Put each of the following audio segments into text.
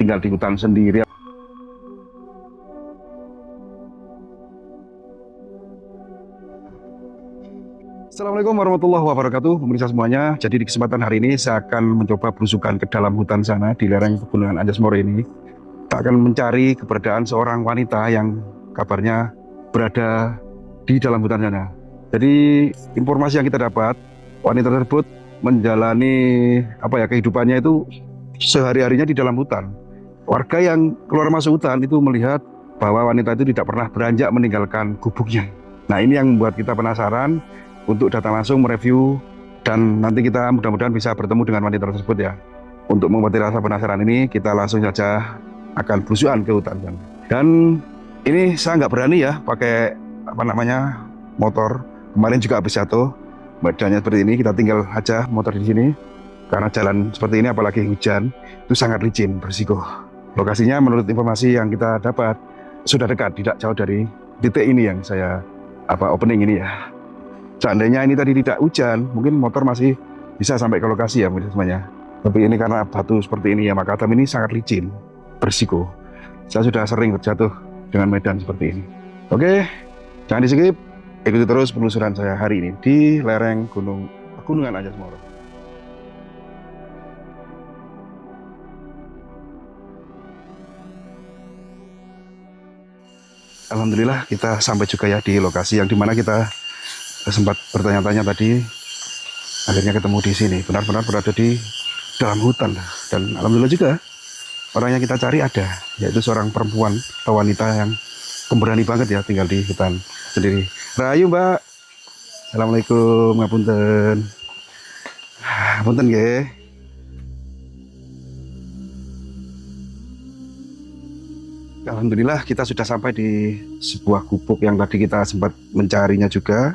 tinggal di hutan sendiri. Assalamualaikum warahmatullahi wabarakatuh, pemirsa semuanya. Jadi di kesempatan hari ini saya akan mencoba belusukan ke dalam hutan sana di lereng Pegunungan Anjas Moro ini. Kita akan mencari keberadaan seorang wanita yang kabarnya berada di dalam hutan sana. Jadi informasi yang kita dapat, wanita tersebut menjalani kehidupannya itu sehari-harinya di dalam hutan. Warga yang keluar masuk hutan itu melihat bahwa wanita itu tidak pernah beranjak meninggalkan gubuknya. Nah, ini yang membuat kita penasaran untuk datang langsung mereview, dan nanti kita mudah-mudahan bisa bertemu dengan wanita tersebut ya. Untuk mengobati rasa penasaran ini, kita langsung saja akan belusukan ke hutan. Dan ini saya nggak berani ya pakai motor. Kemarin juga habis jatuh, badannya seperti ini. Kita tinggal aja motor di sini karena jalan seperti ini, apalagi hujan, itu sangat licin, berisiko. Lokasinya menurut informasi yang kita dapat sudah dekat, tidak jauh dari titik ini yang saya opening ini ya. Seandainya ini tadi tidak hujan, mungkin motor masih bisa sampai ke lokasi ya semuanya. Tapi ini karena batu seperti ini ya, makadam ini sangat licin, berisiko. Saya sudah sering terjatuh dengan medan seperti ini. Oke, jangan di skip, ikuti terus penelusuran saya hari ini di lereng Pegunungan Anjas Moro. Alhamdulillah kita sampai juga ya di lokasi yang dimana kita sempat bertanya-tanya tadi. Akhirnya ketemu di sini, benar-benar berada di dalam hutan. Dan alhamdulillah juga orang yang kita cari ada, yaitu seorang perempuan atau wanita yang pemberani banget ya, tinggal di hutan sendiri. Rahayu Mbak. Assalamualaikum, ngapunten. Ngapunten nggih. Alhamdulillah kita sudah sampai di sebuah gubuk yang tadi kita sempat mencarinya juga,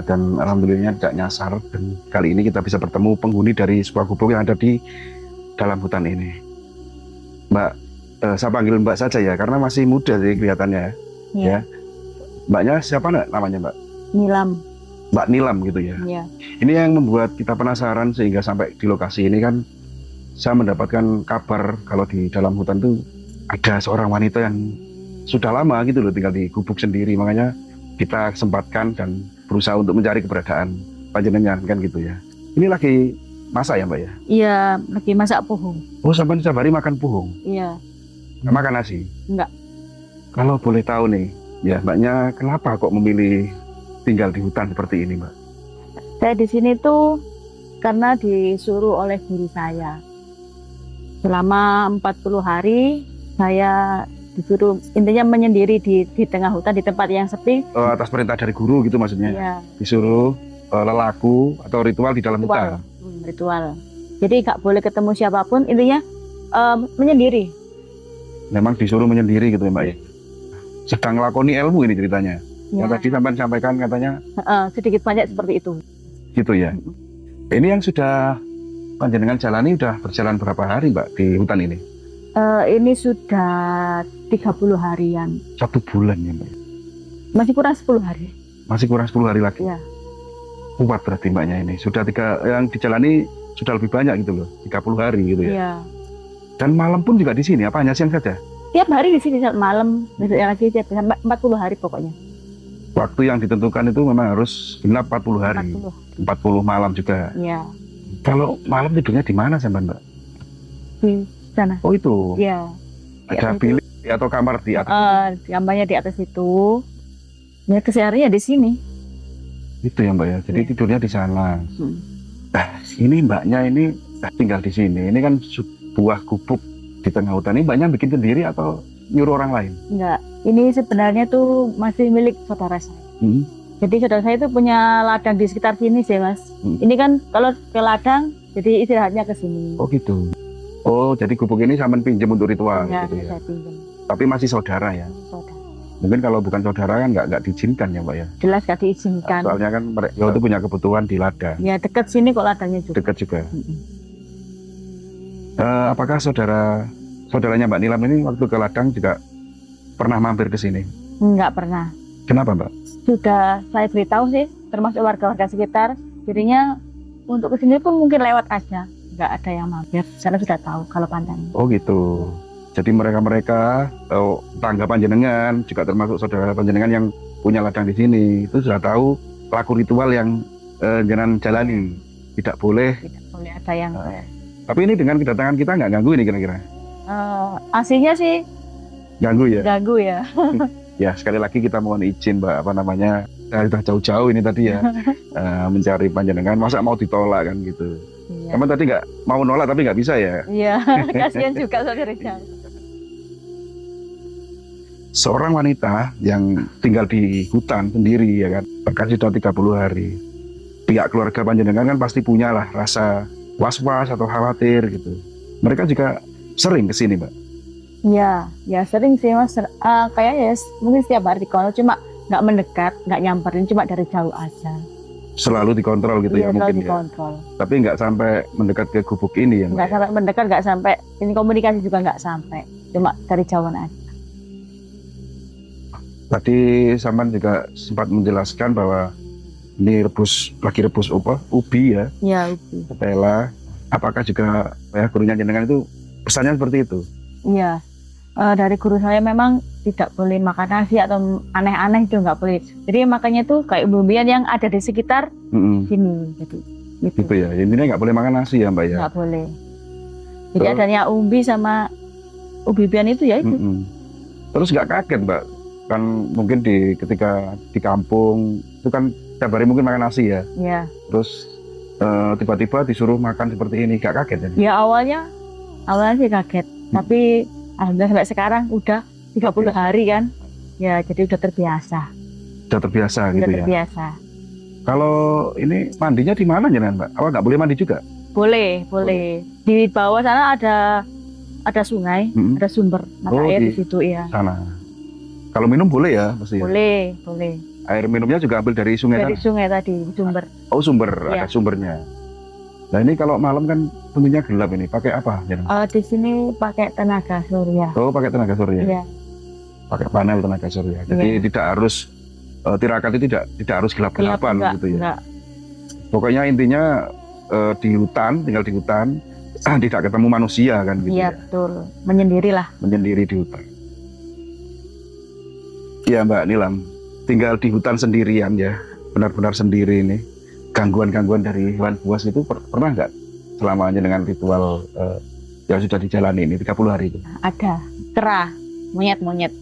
dan alhamdulillahnya tidak nyasar. Dan kali ini kita bisa bertemu penghuni dari sebuah gubuk yang ada di dalam hutan ini. Mbak, saya panggil Mbak saja ya, karena masih muda sih kelihatannya ya. Mbaknya siapa namanya Mbak? Nilam. Mbak Nilam gitu ya. Ya. Ini yang membuat kita penasaran sehingga sampai di lokasi ini kan saya mendapatkan kabar kalau di dalam hutan itu ada seorang wanita yang sudah lama gitu loh tinggal di gubuk sendiri. Makanya kita sempatkan dan berusaha untuk mencari keberadaan panjenengan kan gitu ya. Ini lagi masak ya Mbak ya? Iya, lagi masak puhung. Oh, sampai setiap hari makan puhung? Iya. Nggak makan nasi? Enggak. Kalau boleh tahu nih, ya Mbaknya kenapa kok memilih tinggal di hutan seperti ini Mbak? Saya di sini tuh karena disuruh oleh guru saya. Selama 40 hari saya disuruh intinya menyendiri di tengah hutan, di tempat yang sepi. Atas perintah dari guru gitu maksudnya? Iya. Disuruh lelaku atau ritual di dalam hutan? Ritual. Jadi nggak boleh ketemu siapapun, intinya menyendiri. Memang disuruh menyendiri gitu ya Mbak ya? Sedang ngelakoni ilmu ini ceritanya? Ya. Yang tadi sampai sampaikan katanya? Sedikit banyak seperti itu. Gitu ya? Ini yang sudah panjenengan jalani udah berjalan berapa hari Mbak di hutan ini? Ini sudah 30 harian. 1 bulan ya Mbak? Masih kurang 10 hari. Masih kurang 10 hari lagi? Ya. Kuat berarti Mbaknya ini. Sudah yang dijalani sudah lebih banyak gitu loh, 30 hari gitu ya? Iya. Dan malam pun juga di sini, apa hanya siang saja? Tiap hari di sini, malam, besoknya lagi tiap 40 hari pokoknya. Waktu yang ditentukan itu memang harus genap 40 hari. 40 malam juga. Iya. Kalau malam tidurnya di mana Mbak? Di sana. Oh itu? Iya. Ada bilik atau kamar di atas? Kamarnya di atas itu. Ya kesehariannya di sini. Itu ya Mbak ya, jadi tidurnya di sana. Nah, ini Mbaknya ini tinggal di sini. Ini kan sebuah gubuk di tengah hutan. Ini Mbaknya bikin sendiri atau nyuruh orang lain? Enggak, ini sebenarnya tuh masih milik saudara saya. Jadi saudara saya itu punya ladang di sekitar sini sih Mas. Ini kan kalau ke ladang, jadi istirahatnya ke sini. Oh gitu. Oh, jadi gubuk ini sampean pinjam untuk ritual Ya, gitu ya? saya pinjam. Tapi masih saudara ya? Saudara. Mungkin kalau bukan saudara kan nggak diizinkan ya Mbak ya? Jelas nggak diizinkan. Soalnya kan mereka itu punya kebutuhan di ladang. Ya dekat sini kok ladangnya juga. Dekat juga. Apakah saudaranya Mbak Nilam ini waktu ke ladang juga pernah mampir ke sini? Nggak pernah. Kenapa Mbak? Sudah saya beritahu sih, termasuk warga-warga sekitar. Jadinya untuk kesini pun mungkin lewat aja. nggak ada yang mampir. Saya sudah tahu kalau pantangan. Oh gitu. Jadi mereka-mereka tangga panjenengan juga termasuk saudara panjenengan yang punya ladang di sini itu sudah tahu pelaku ritual yang jenengan jalani. Tidak boleh Ada yang tapi ini dengan kedatangan kita nggak ganggu ini kira-kira? aslinya sih Ganggu ya? ganggu ya. Ya sekali lagi kita mohon izin Mbak, sudah jauh-jauh ini tadi ya mencari panjenengan, masa mau ditolak kan gitu. Iya. Emang tadi nggak mau nolak tapi nggak bisa ya? Iya, kasihan juga saudara jauh. Seorang wanita yang tinggal di hutan sendiri ya kan, bahkan sudah 30 hari. Pihak keluarga panjenengan kan pasti punyalah rasa was-was atau khawatir gitu. Mereka juga sering ke sini, Mbak. Iya, ya sering sih Mas. Kayaknya mungkin setiap hari dikontrol, cuma nggak mendekat, nggak nyamperin, cuma dari jauh aja. Selalu dikontrol gitu Iya, ya selalu mungkin ya. dikontrol. Tapi nggak sampai mendekat ke gubuk ini ya, Mbak. Nggak sampai mendekat, nggak sampai. Ini komunikasi juga nggak sampai, cuma dari jauhan aja. Tadi Saman juga sempat menjelaskan bahwa ini lagi rebus ubi ya, Iya, ketela. Apakah juga ya gurunya jenengan itu pesannya seperti itu? iya. Dari guru saya memang tidak boleh makan nasi atau aneh-aneh itu nggak boleh. Jadi makanya tuh kayak umbi-umbian yang ada di sekitar sini. Jadi Gitu ya. Intinya nggak boleh makan nasi ya Mbak ya? nggak boleh. Jadi Terus? adanya umbi sama umbi-umbian itu ya itu. Terus nggak kaget Mbak? Kan mungkin ketika di kampung itu kan tiap hari mungkin makan nasi ya. Ya. Terus tiba-tiba disuruh makan seperti ini, nggak kaget ya? Ya awalnya sih kaget. Tapi alhamdulillah sampai sekarang udah 30 hari kan. Ya jadi udah terbiasa. Udah terbiasa Udah gitu ya? terbiasa. Kalau ini mandinya di mana jenengan Mbak? Apa nggak boleh mandi juga? Boleh. Di bawah sana ada sungai, ada sumber mata Oh, air di di situ ya. sana. Kalau minum boleh ya pasti ya? Boleh. Air minumnya juga ambil dari sungai Dari sana? sungai tadi, sumber. Oh sumber, Iya. ada sumbernya. Nah ini kalau malam kan tentunya gelap ini, pakai apa jenengan? Di sini pakai tenaga surya. Oh pakai tenaga surya? Iya. Pakai panel tenaga surya. Jadi tidak harus tirakat itu tidak harus gelap-gelapan gitu ya. Enggak. Pokoknya intinya di hutan, tinggal di hutan, tidak ketemu manusia kan gitu Iya ya. betul, menyendirilah. Menyendiri di hutan. Iya Mbak Nilam, tinggal di hutan sendirian ya, benar-benar sendiri ini. Gangguan-gangguan dari hewan buas itu pernah nggak selamanya dengan ritual yang sudah dijalani ini 30 hari itu? Ada kera, monyet.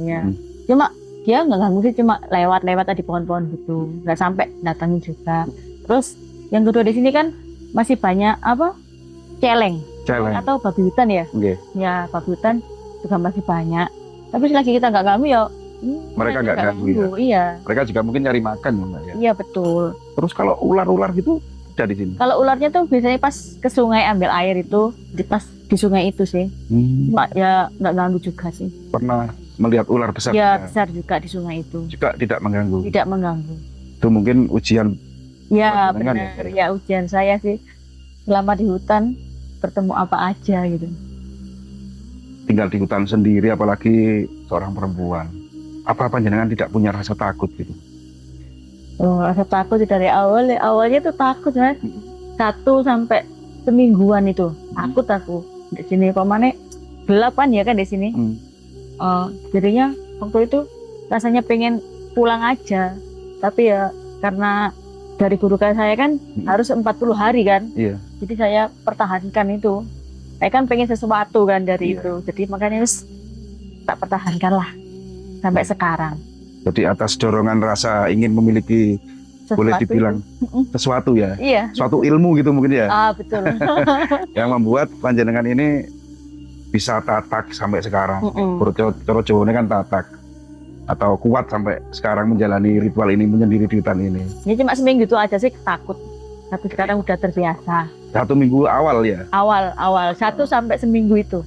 Ya. Hmm. Cuma dia nggak ganggu sih, cuma lewat tadi pohon-pohon gitu, nggak sampai datangin juga. Terus yang kedua di sini kan masih banyak celeng atau babi hutan ya. Okay. Ya babi hutan juga masih banyak. Tapi selagi kita nggak ganggu ya. Mereka nggak ganggu ya? Iya. Mereka juga mungkin nyari makan ya Mbak ya. Iya betul. Terus kalau ular-ular gitu ada di sini? Kalau ularnya tuh biasanya pas ke sungai ambil air itu, pas di sungai itu sih. Cuma ya nggak ganggu juga sih. Pernah melihat ular besar? Ya besar juga di sungai itu. Juga tidak mengganggu? Tidak mengganggu. Itu mungkin ujian? Ya Panjenengan benar. Ya ujian saya sih. Selama di hutan bertemu apa aja gitu. Tinggal di hutan sendiri apalagi seorang perempuan. Apa panjenengan tidak punya rasa takut gitu? Oh, rasa takut sih dari awalnya tuh takut Mas. 1 sampai semingguan itu takut aku di sini. Pemane gelap kan ya kan di sini. Jadinya waktu itu rasanya pengen pulang aja. Tapi ya karena dari guru saya kan harus 40 hari kan. Iya. Jadi saya pertahankan itu. Saya kan pengen sesuatu kan dari itu. Jadi makanya tak pertahankan lah sampai sekarang. Jadi atas dorongan rasa ingin memiliki Sesuatu boleh dibilang itu. sesuatu ya, Iya. suatu ilmu gitu mungkin ya, Betul. yang membuat panjenengan ini bisa tatak sampai sekarang. Coro Jawa ini kan tatak atau kuat sampai sekarang menjalani ritual ini, menyendiri di hutan ini. Ini cuma seminggu itu aja sih takut. Tapi sekarang udah terbiasa. 1 minggu awal ya. Awal 1 sampai seminggu itu.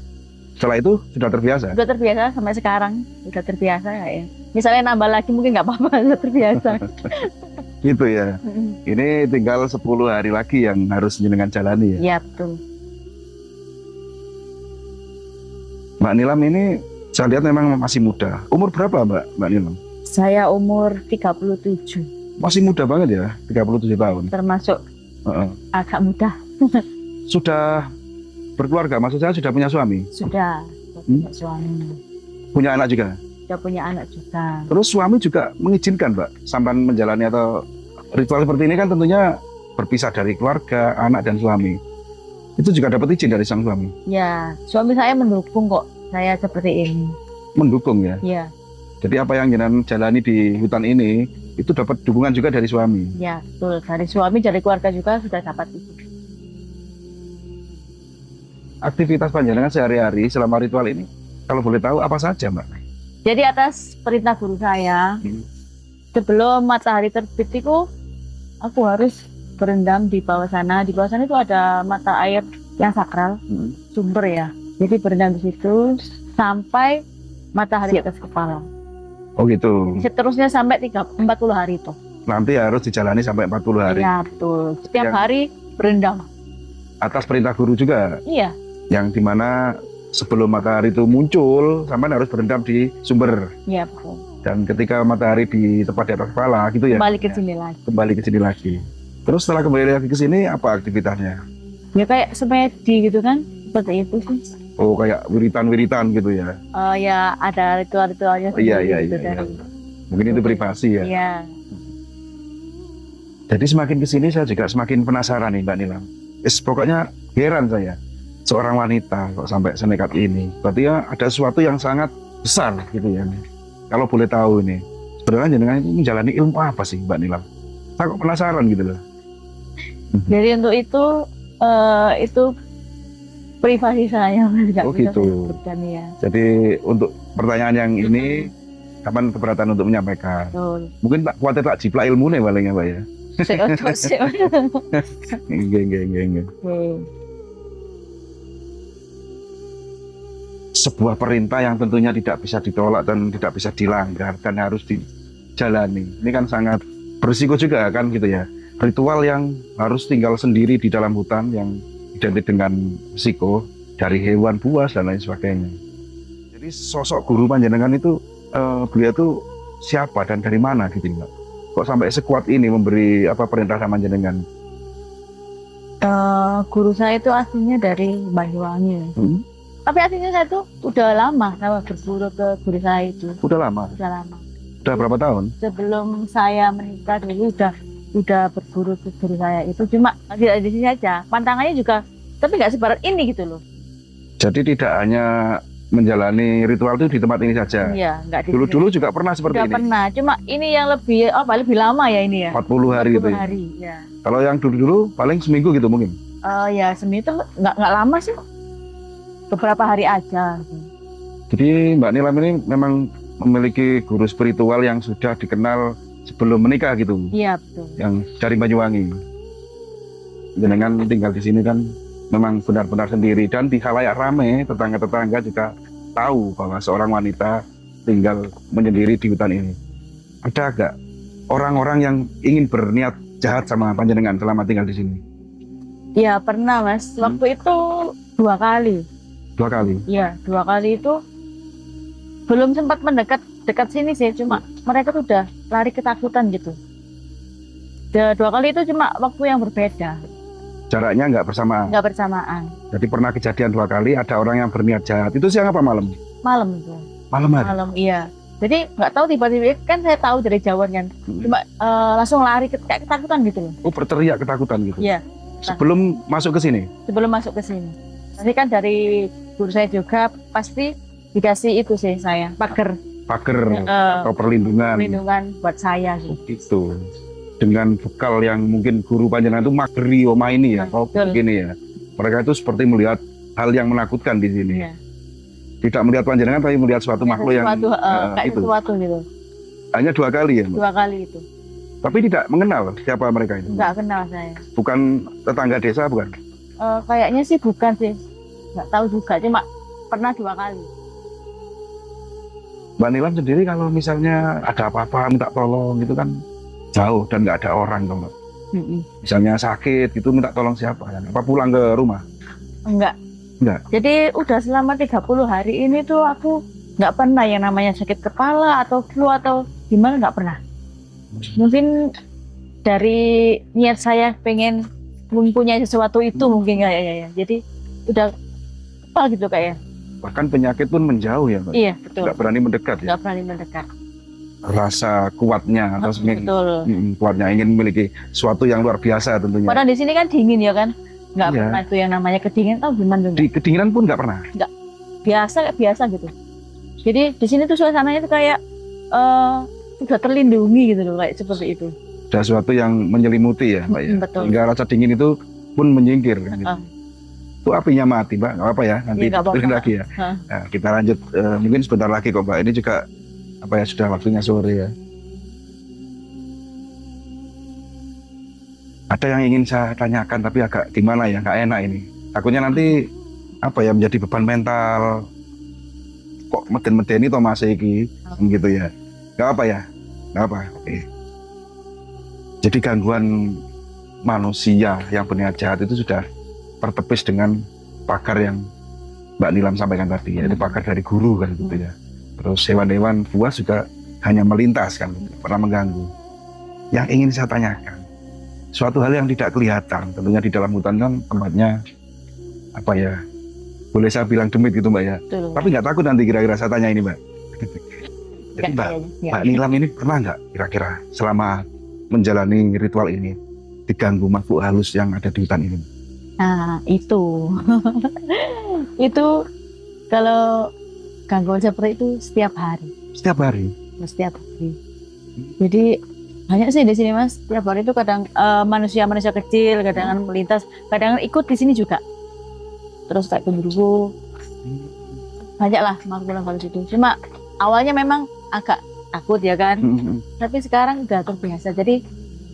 Setelah itu sudah terbiasa. Udah terbiasa sampai sekarang. Udah terbiasa ya. Misalnya nambah lagi mungkin nggak apa-apa, udah terbiasa. Gitu ya. Ini tinggal 10 hari lagi yang harus jenengan jalani ya. Iya betul. Mbak Nilam ini saya lihat memang masih muda. Umur berapa Mbak Nilam? Saya umur 37. Masih muda banget ya, 37 tahun. Termasuk agak muda. sudah berkeluarga, maksud saya sudah punya suami, Sudah punya suami, punya anak juga. sudah punya anak juga. Terus suami juga mengizinkan, Mbak, sampan menjalani atau ritual seperti ini kan tentunya berpisah dari keluarga, anak dan suami. Itu juga dapat izin dari sang suami. Ya, suami saya mendukung kok saya seperti ini. Mendukung ya. Ya, Jadi apa yang jenengan jalani di hutan ini itu dapat dukungan juga dari suami. ya, betul. Dari suami, dari keluarga juga sudah dapat izin. Aktivitas panjenengan sehari-hari selama ritual ini, kalau boleh tahu apa saja, Mbak? Jadi atas perintah guru saya, sebelum matahari terbit itu aku harus berendam di bawah sana. Di bawah sana itu ada mata air yang sakral, sumber ya. Jadi berendam di situ sampai matahari di atas kepala. Oh gitu. Seterusnya sampai 40 hari itu. Nanti harus dijalani sampai 40 hari. Iya, betul. Setiap Yang- hari berendam. Atas perintah guru juga, Iya, yang dimana sebelum matahari itu muncul, sampai harus berendam di sumber. iya, betul. Dan ketika matahari di tepat di atas kepala, gitu ya. Kembali ke sini lagi. Kembali ke sini lagi. Terus setelah kembali lagi ke sini, apa aktivitasnya? Ya kayak semedi gitu kan, seperti itu sih. Oh, kayak wiritan-wiritan gitu ya. Ya ada ritual-ritualnya Oh, iya, sendiri iya, gitu iya, dari. Mungkin itu privasi ya. Iya. Jadi semakin ke sini saya juga semakin penasaran nih, Mbak Nilam. Pokoknya heran saya. Seorang wanita kok sampai senekat ini. Berarti ya ada sesuatu yang sangat besar gitu ya. Kalau boleh tahu ini, sebenarnya jenengan ini menjalani ilmu apa sih, Mbak Nilam? Saya kok penasaran gitu loh. Jadi untuk itu privasi saya. Nggak Oh, bisa gitu. saya sebutkan, ya. Jadi untuk pertanyaan yang ini, kapan keberatan untuk menyampaikan? Betul. Mungkin tak khawatir tak jiplak ilmu nih paling ya, Mbak ya. Nggih. Oke. Sebuah perintah yang tentunya tidak bisa ditolak dan tidak bisa dilanggar dan harus dijalani. Ini kan sangat berisiko juga kan gitu ya. Ritual yang harus tinggal sendiri di dalam hutan yang identik dengan risiko dari hewan buas dan lain sebagainya. Jadi sosok guru panjenengan itu beliau tuh siapa dan dari mana gitu, Mbak? Kok sampai sekuat ini memberi perintah sama panjenengan? Guru saya itu aslinya dari Banyuwangi. Tapi aslinya saya tuh udah lama sama berguru ke guru saya itu. Udah lama? Udah lama. Udah berapa tahun? Sebelum saya menikah dulu udah berguru ke guru saya itu, cuma tidak di sini aja. Pantangannya juga, tapi nggak sebarat ini gitu loh. Jadi tidak hanya menjalani ritual itu di tempat ini saja. Iya, nggak di Dulu-dulu juga pernah seperti udah ini. pernah. Cuma ini yang lebih lebih lama ya ini ya. 40 hari 40 gitu ya. hari, ya. Kalau yang dulu-dulu paling seminggu gitu mungkin. Ya seminggu itu nggak lama sih. Beberapa hari aja. Jadi Mbak Nilam ini memang memiliki guru spiritual yang sudah dikenal sebelum menikah gitu, Iya, betul. yang dari Banyuwangi. Jenengan tinggal di sini kan memang benar-benar sendiri dan di khalayak rame tetangga-tetangga juga tahu bahwa seorang wanita tinggal menyendiri di hutan ini. Ada gak orang-orang yang ingin berniat jahat sama panjenengan selama tinggal di sini? Ya pernah Mas. Waktu itu 2 kali. 2 kali. Iya, 2 kali itu belum sempat dekat sini sih, cuma mereka tuh udah lari ketakutan gitu. 2 kali itu cuma waktu yang berbeda, Jaraknya nggak bersamaan. nggak bersamaan. Jadi pernah kejadian 2 kali ada orang yang berniat jahat. Itu siang apa malam? Malam itu, Malam hari. malam iya. Jadi nggak tahu tiba-tiba kan saya tahu dari jauhan kan, cuma langsung lari kayak ketakutan gitu loh. Oh, berteriak ketakutan gitu. Iya. Sebelum masuk ke sini. Sebelum masuk ke sini. Nanti kan dari guru saya juga pasti dikasih itu sih saya pagar Atau perlindungan. perlindungan buat saya sih. Gitu. Dengan bekal yang mungkin guru panjenengan itu mageri oma ini ya. Kalau Betul. begini ya. Mereka itu seperti melihat hal yang menakutkan di sini. Iya. Tidak melihat panjenengan tapi melihat suatu makhluk yang Kayak itu. sesuatu gitu. Hanya 2 kali ya, Mbak? 2 kali itu. Tapi tidak mengenal siapa mereka itu. Nggak kenal saya. Bukan tetangga desa, bukan? Kayaknya sih bukan sih. Nggak tahu juga, cuma pernah 2 kali. Mbak Nilam sendiri kalau misalnya ada apa-apa minta tolong gitu kan jauh dan nggak ada orang dong. Misalnya sakit gitu minta tolong siapa? Apa pulang ke rumah? Enggak. Enggak. Jadi udah selama 30 hari ini tuh aku nggak pernah yang namanya sakit kepala atau flu atau gimana, nggak pernah. Mungkin dari niat saya pengen mempunyai sesuatu itu mungkin kayaknya ya. Jadi udah apa gitu kayak. Bahkan penyakit pun menjauh ya, Mbak. Iya, betul. Nggak berani mendekat ya. Nggak berani mendekat. Rasa kuatnya atau Betul. kuatnya ingin memiliki sesuatu yang luar biasa tentunya. Padahal di sini kan dingin ya kan. Nggak Iya. pernah itu yang namanya kedinginan. Oh gimana tuh? Di kedinginan pun nggak pernah. Biasa gitu. Jadi di sini tuh suasananya tuh kayak sudah terlindungi gitu loh, kayak seperti itu. Ada sesuatu yang menyelimuti ya, Mbak ya. Betul. Sehingga rasa dingin itu pun menyingkir. Kan, gitu. Itu apinya mati, Mbak. Nggak apa-apa ya. Nanti Iya, nggak apa-apa. lagi ya. Nah, kita lanjut. Mungkin sebentar lagi kok, Mbak. Ini juga apa ya, sudah waktunya sore ya. Ada yang ingin saya tanyakan tapi agak gimana ya, nggak enak ini. Takutnya nanti apa ya, menjadi beban mental. Kok meden-medeni toh Mas iki gitu ya. Nggak apa ya, nggak apa. Oke. Jadi gangguan manusia yang berniat jahat itu sudah tertepis dengan pagar yang Mbak Nilam sampaikan tadi, yaitu pagar dari guru kan gitu ya. Terus hewan-hewan buas juga hanya melintas kan, pernah mengganggu. Yang ingin saya tanyakan, suatu hal yang tidak kelihatan, tentunya di dalam hutan kan tempatnya apa ya, boleh saya bilang demit gitu Mbak ya. Betul. Tapi nggak takut nanti kira-kira saya tanya ini Mbak. Jadi Mbak Nilam ini pernah nggak kira-kira selama menjalani ritual ini diganggu makhluk halus yang ada di hutan ini? Nah itu, itu kalau gangguan seperti itu setiap hari. Setiap hari? Setiap hari. Jadi banyak sih di sini Mas. Setiap hari itu kadang manusia-manusia kecil, kadang melintas, kadang ikut di sini juga. Terus kayak genderuwo, banyak lah makhluk halus itu. Cuma awalnya memang agak takut ya kan, tapi sekarang udah terbiasa. Jadi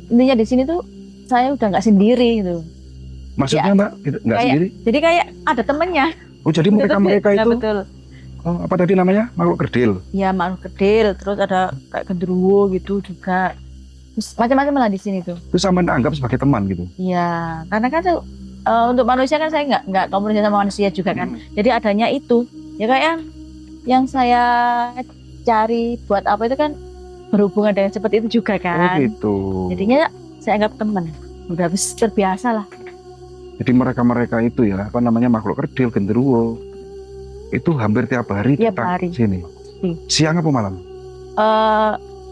intinya di sini tuh saya udah nggak sendiri gitu. Maksudnya Ya, Mbak nggak sendiri? Jadi kayak ada temennya. Oh jadi mereka Ya, itu betul. oh, apa tadi namanya, makhluk kerdil? Ya makhluk kerdil, terus ada kayak genderuwo gitu juga. Terus macam-macam lah di sini tuh. Itu sama anggap sebagai teman gitu? Iya, karena kan tuh untuk manusia kan saya nggak komunikasi sama manusia juga kan. Jadi adanya itu ya kayak yang saya cari buat apa itu kan berhubungan dengan seperti itu juga kan. Oh gitu. Jadinya saya anggap teman. Udah terbiasa lah. Jadi mereka itu ya, apa namanya, makhluk kerdil, genderuwo, itu hampir tiap hari Tiap datang hari. sini. Siang apa malam?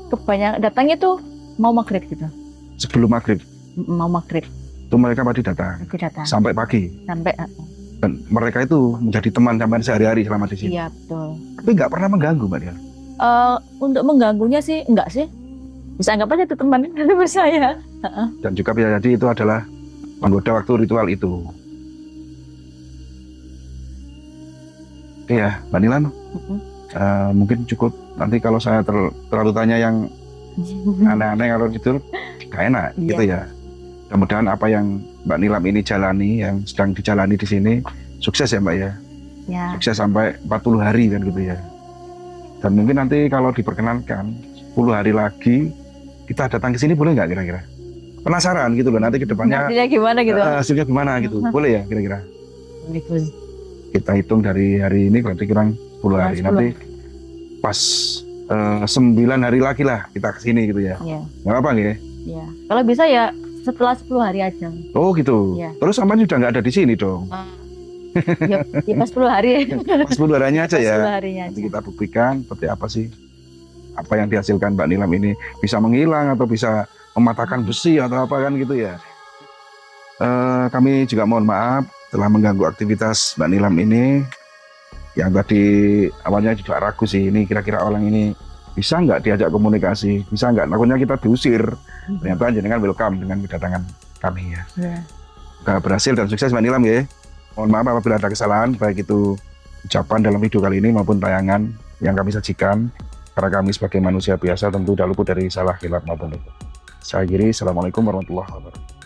Kebanyakan datangnya tuh mau maghrib gitu. Sebelum maghrib Mau maghrib itu mereka pasti datang itu datang sampai pagi. sampai Dan mereka itu menjadi teman sampai sehari-hari selama di sini. iya betul. Tapi nggak pernah mengganggu Mbak Dia. Untuk mengganggunya sih enggak sih. Bisa anggap aja itu teman sama saya. Dan juga bisa jadi itu adalah menggoda waktu ritual itu. Oke ya, Mbak Nilam. Mungkin cukup. Nanti kalau saya terlalu tanya yang aneh-aneh kalau gitu, gak enak gitu ya. Mudah-mudahan apa yang Mbak Nilam ini jalani, yang sedang dijalani di sini, sukses ya Mbak ya. Ya. Sukses sampai 40 hari kan gitu ya. Dan mungkin nanti kalau diperkenankan 10 hari lagi kita datang ke sini boleh nggak kira-kira? Penasaran gitu loh, nanti ke depannya Hasilnya gimana gitu. hasilnya gimana gitu. Boleh ya kira-kira? Boleh. Kita hitung dari hari ini berarti kurang 10 hari. 10. Nanti pas 9 hari lagi lah kita ke sini gitu ya. Iya. Nggak apa-apa nggih? Iya. Kalau bisa ya setelah 10 hari aja. Oh gitu. Iya. Terus sampean sudah nggak ada di sini dong. Ya pas 10 hari. Pas 10 harinya aja Pas ya. 10 harinya Nanti aja. kita buktikan seperti apa sih apa yang dihasilkan Mbak Nilam ini, bisa menghilang atau bisa mematahkan besi atau apa kan gitu ya. Kami juga mohon maaf telah mengganggu aktivitas Mbak Nilam ini, yang tadi awalnya juga ragu sih, ini kira-kira orang ini bisa nggak diajak komunikasi, bisa nggak, takutnya kita diusir. Ternyata jenengan welcome dengan kedatangan kami ya. Semoga berhasil dan sukses Mbak Nilam ya. Mohon maaf apabila ada kesalahan, baik itu ucapan dalam video kali ini maupun tayangan yang kami sajikan, karena kami sebagai manusia biasa tentu tidak luput dari salah, khilaf maupun itu. Saya akhiri, Assalamualaikum warahmatullahi wabarakatuh.